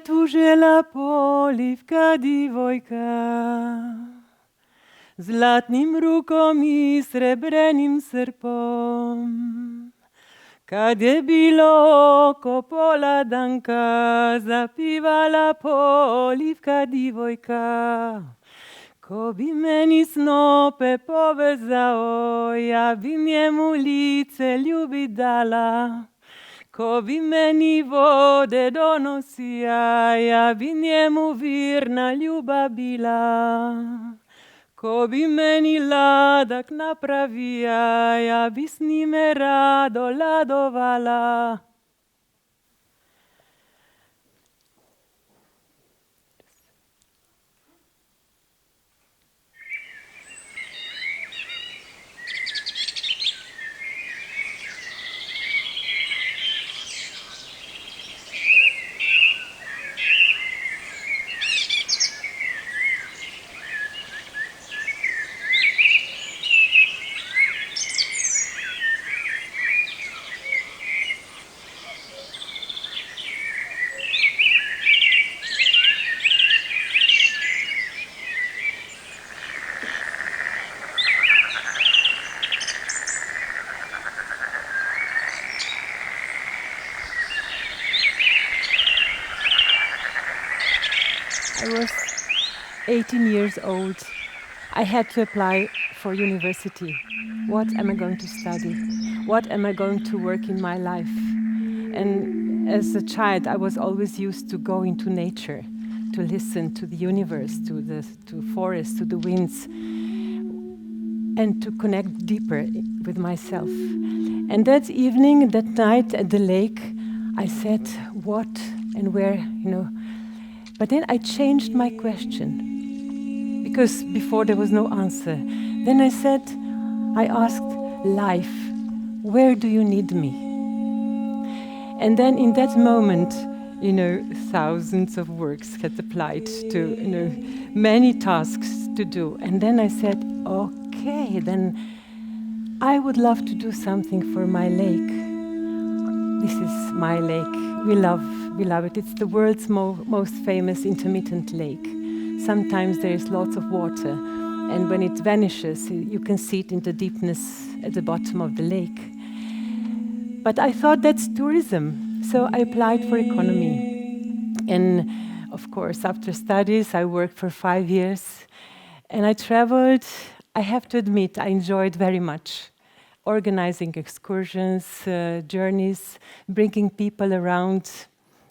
tu žela polivka divojka, zlatnim rukom i srebrenim srpom. Kad je bilo oko pola danka, zapivala polivka divojka. Ko bi meni snope povezao, ja bi njemu lice ljubi dala. Ko bi meni vode donosija, ja bi njemu virna ljubav bila. Ko bi meni ladak napravija, ja bi s njime rado ladovala. I was 18 years old. I had to apply for university. What am I going to study? What am I going to work in my life? And as a child, I was always used to go into nature, to listen to the universe, to forests, to the winds, and to connect deeper with myself. And that evening, that night at the lake, I said, what and where, But then I changed my question, because before there was no answer. Then I asked life, where do you need me? And then in that moment, thousands of works had applied to, many tasks to do. And then I said, okay, then I would love to do something for my lake. This is my lake. We love it. It's the world's most famous intermittent lake. Sometimes there is lots of water, and when it vanishes, you can see it in the deepness at the bottom of the lake. But I thought that's tourism, so I applied for economy. And of course, after studies, I worked for 5 years, and I traveled. I have to admit, I enjoyed very much organizing excursions, journeys, bringing people around,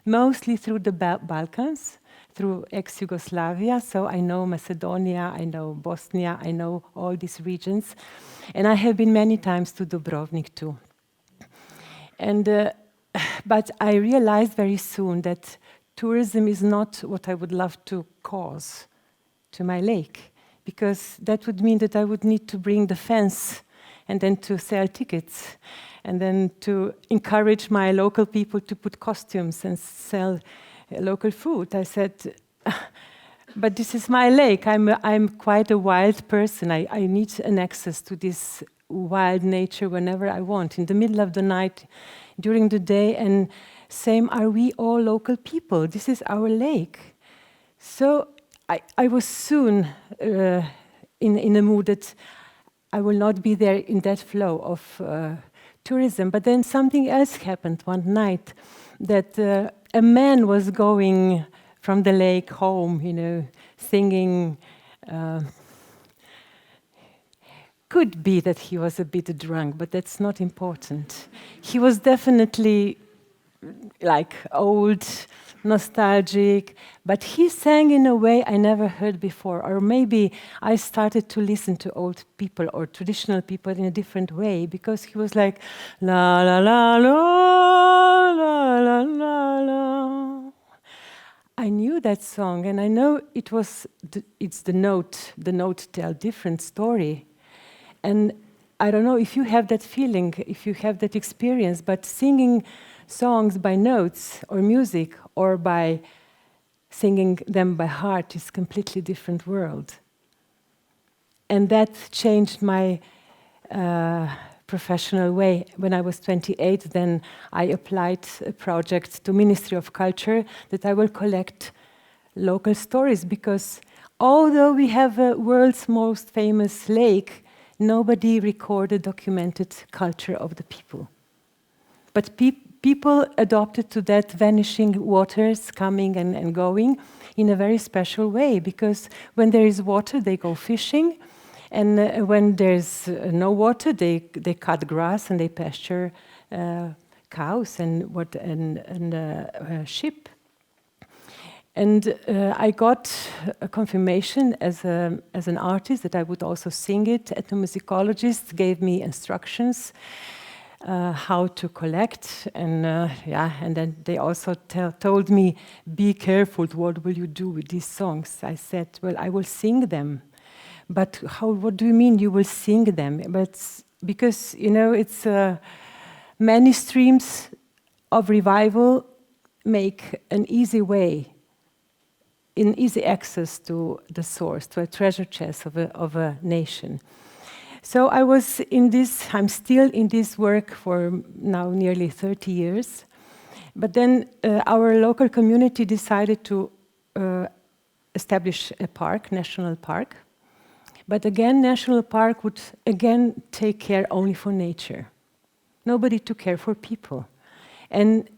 mostly through the Balkans, through ex-Yugoslavia. So I know Macedonia, I know Bosnia, I know all these regions. And I have been many times to Dubrovnik too. But I realized very soon that tourism is not what I would love to cause to my lake, because that would mean that I would need to bring the fence and then to sell tickets, and then to encourage my local people to put costumes and sell local food. I said, but this is my lake. I'm quite a wild person. I need an access to this wild nature whenever I want, in the middle of the night, during the day, and same are we all local people. This is our lake. So I was soon in a mood that I will not be there in that flow of tourism. But then something else happened one night, that a man was going from the lake home, singing. Could be that he was a bit drunk, but that's not important. He was definitely like old, nostalgic, but he sang in a way I never heard before. Or maybe I started to listen to old people or traditional people in a different way, because he was like, la la la la la la la la. I knew that song, and I know it's the note. The note tells different story. And I don't know if you have that feeling, if you have that experience, but singing songs by notes or music, or by singing them by heart, is a completely different world. And that changed my professional way. When I was 28, then I applied a project to Ministry of Culture that I will collect local stories, because although we have a world's most famous lake, nobody recorded, documented culture of the people. But people adopted to that vanishing waters coming and going in a very special way, because when there is water, they go fishing, and when there's no water, they cut grass and they pasture cows and sheep. And I got a confirmation as an artist that I would also sing it. Ethnomusicologists gave me instructions how to collect, and and then they also told me, be careful, what will you do with these songs? I said, well, I will sing them. But what do you mean you will sing them? But because, it's many streams of revival make an easy way, in easy access to the source, to a treasure chest of a nation. So I'm still in this work for now nearly 30 years. But then our local community decided to establish a park, national park. But again, national park would again take care only for nature. Nobody took care for people. And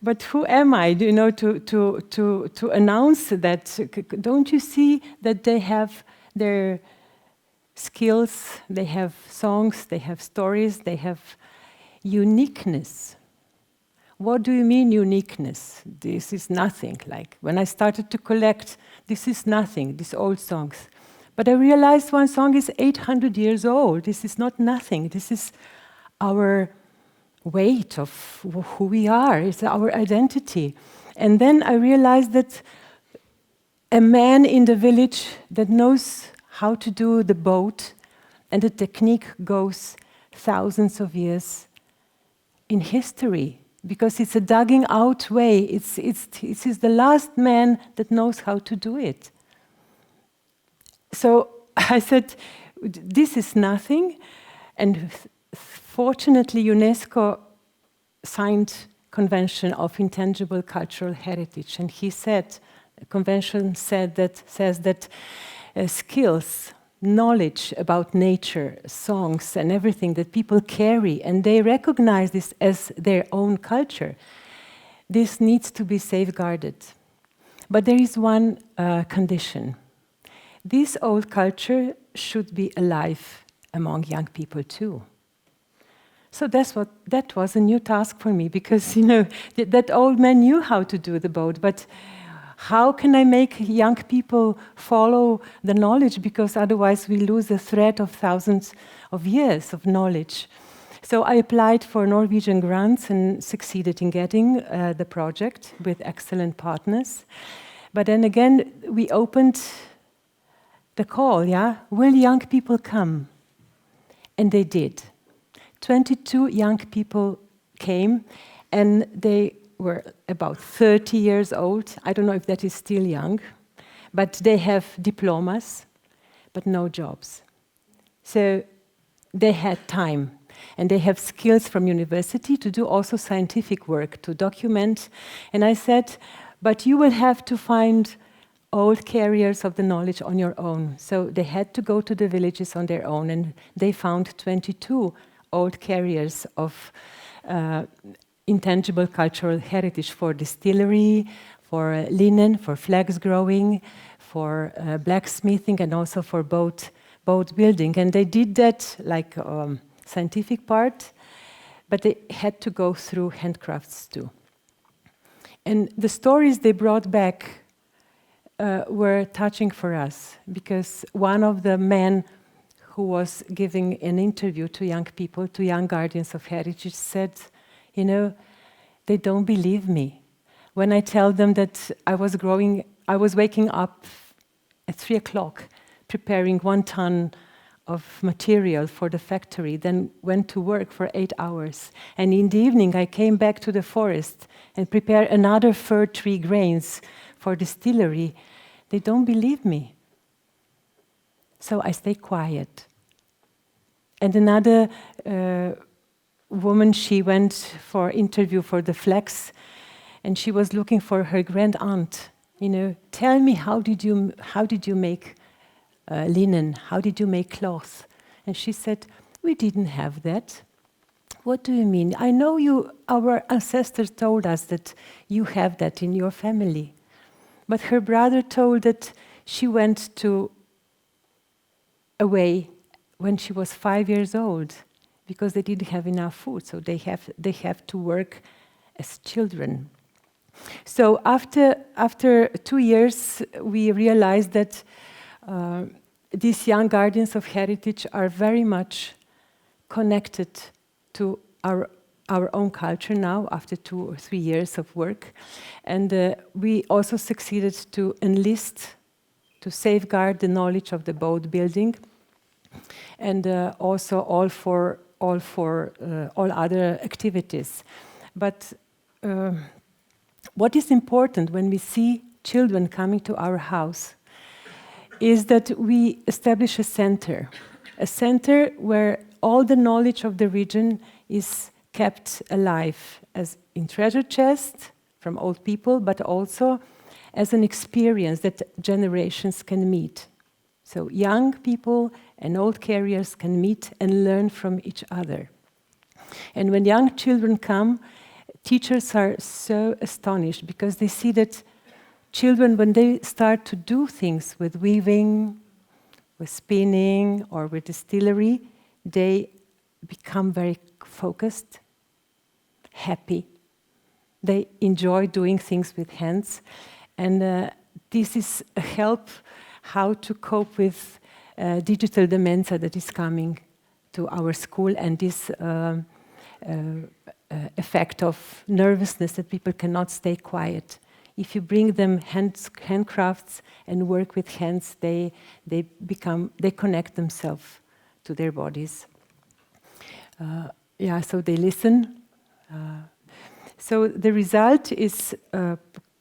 but who am I, to announce that? Don't you see that they have their skills, they have songs, they have stories, they have uniqueness? What do you mean uniqueness? This is nothing. Like when I started to collect, this is nothing, these old songs. But I realized one song is 800 years old. This is not nothing. This is our weight of who we are. It's our identity. And then I realized that a man in the village that knows how to do the boat, and the technique goes thousands of years in history, because it's a digging out way. It's the last man that knows how to do it. So I said, this is nothing. And fortunately, UNESCO signed Convention of Intangible Cultural Heritage, and the convention says that skills, knowledge about nature, songs, and everything that people carry, and they recognize this as their own culture, this needs to be safeguarded. But there is one condition. This old culture should be alive among young people too. So that was a new task for me, because that old man knew how to do the boat, but how can I make young people follow the knowledge? Because otherwise we lose the thread of thousands of years of knowledge. So I applied for Norwegian grants and succeeded in getting the project with excellent partners. But then again, we opened the call, will young people come? And they did. 22 young people came, and they were about 30 years old. I don't know if that is still young, but they have diplomas, but no jobs. So they had time, and they have skills from university to do also scientific work, to document. And I said, but you will have to find old carriers of the knowledge on your own. So they had to go to the villages on their own, and they found 22 old carriers of intangible cultural heritage for distillery, for linen, for flax growing, for blacksmithing, and also for boat building. And they did that like scientific part, but they had to go through handcrafts too. And the stories they brought back were touching for us, because one of the men who was giving an interview to young people, to young guardians of heritage, said, they don't believe me. When I tell them that I was waking up at 3 o'clock, preparing 1 ton of material for the factory, then went to work for 8 hours. And in the evening, I came back to the forest and prepared another fir tree grains for distillery. They don't believe me. So I stay quiet. And another woman, she went for interview for the flax, and she was looking for her grand aunt. Tell me, how did you make linen? How did you make cloth? And she said, we didn't have that. What do you mean? I know our ancestors told us that you have that in your family. But her brother told that she went away when she was 5 years old because they didn't have enough food, so they have to work as children. So after 2 years, we realized that these young guardians of heritage are very much connected to our own culture now, after 2 or 3 years of work. And we also succeeded to enlist, to safeguard the knowledge of the boat building, and also all other activities. But what is important when we see children coming to our house is that we establish a center where all the knowledge of the region is kept alive, as in treasure chest from old people, but also as an experience that generations can meet. So young people and old carriers can meet and learn from each other. And when young children come, teachers are so astonished because they see that children, when they start to do things with weaving, with spinning, or with distillery, they become very focused, happy. They enjoy doing things with hands. And this is a help how to cope with digital dementia that is coming to our school, and this effect of nervousness that people cannot stay quiet. If you bring them handcrafts and work with hands, they connect themselves to their bodies. So they listen. So the result is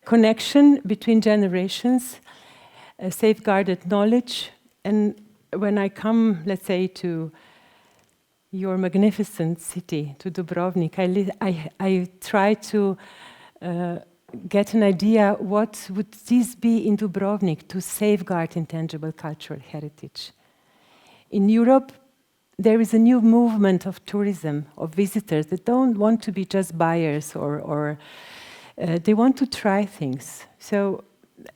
connection between generations, safeguarded knowledge. And when I come, let's say, to your magnificent city, to Dubrovnik, I try to get an idea what would this be in Dubrovnik to safeguard intangible cultural heritage. In Europe, there is a new movement of tourism, of visitors that don't want to be just buyers or they want to try things. So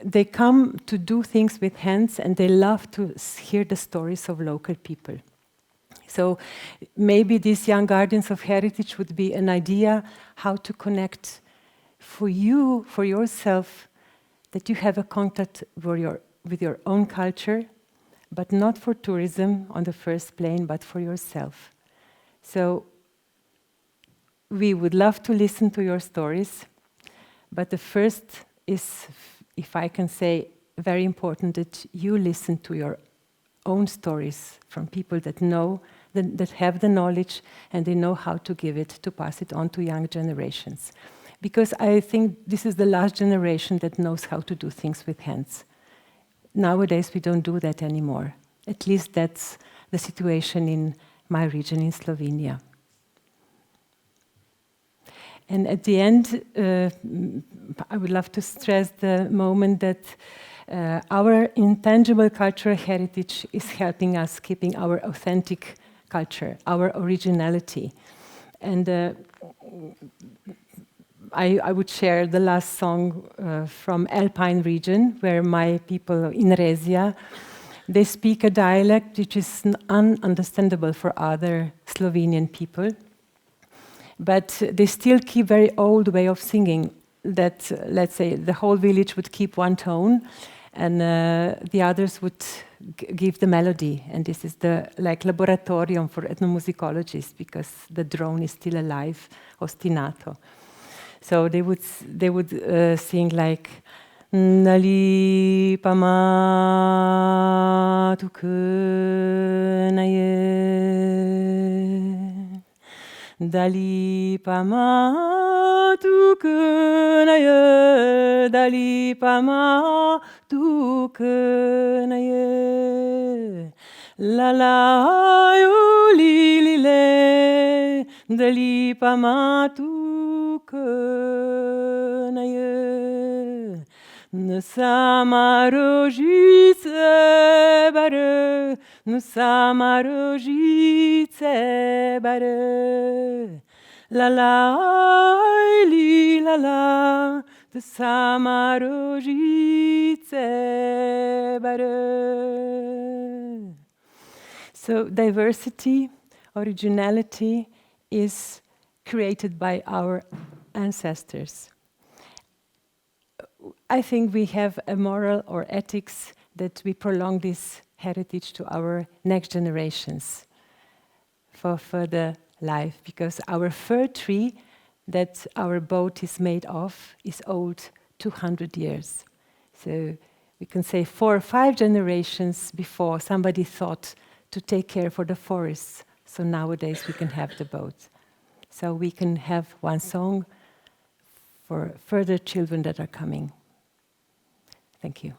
they come to do things with hands, and they love to hear the stories of local people. So maybe these young guardians of heritage would be an idea how to connect for you, for yourself, that you have a contact with your own culture, but not for tourism on the first plane, but for yourself. So we would love to listen to your stories, but the first is, if I can say, very important that you listen to your own stories from people that know, that have the knowledge, and they know how to give it, to pass it on to young generations. Because I think this is the last generation that knows how to do things with hands. Nowadays, we don't do that anymore. At least that's the situation in my region in Slovenia. And at the end, I would love to stress the moment that our intangible cultural heritage is helping us keeping our authentic culture, our originality. And I would share the last song from Alpine region, where my people in Rezia, they speak a dialect which is ununderstandable for other Slovenian people. But they still keep very old way of singing that, let's say, the whole village would keep one tone and the others would give the melody. And this is the laboratorium for ethnomusicologists, because the drone is still alive, ostinato. So they would sing like Dali pama tukunaye, Dali pama tukunaye, Dali pama tukunaye, La la yu li li le, de li pa ma tu ke na ye. Ne sama rožice bare, ne sama rožice bare. La la li la la, ne sama rožice bare. So diversity, originality is created by our ancestors. I think we have a moral or ethics that we prolong this heritage to our next generations for further life, because our fir tree that our boat is made of is old 200 years. So we can say 4 or 5 generations before somebody thought to take care for the forests. So nowadays we can have the boat. So we can have one song for further children that are coming. Thank you.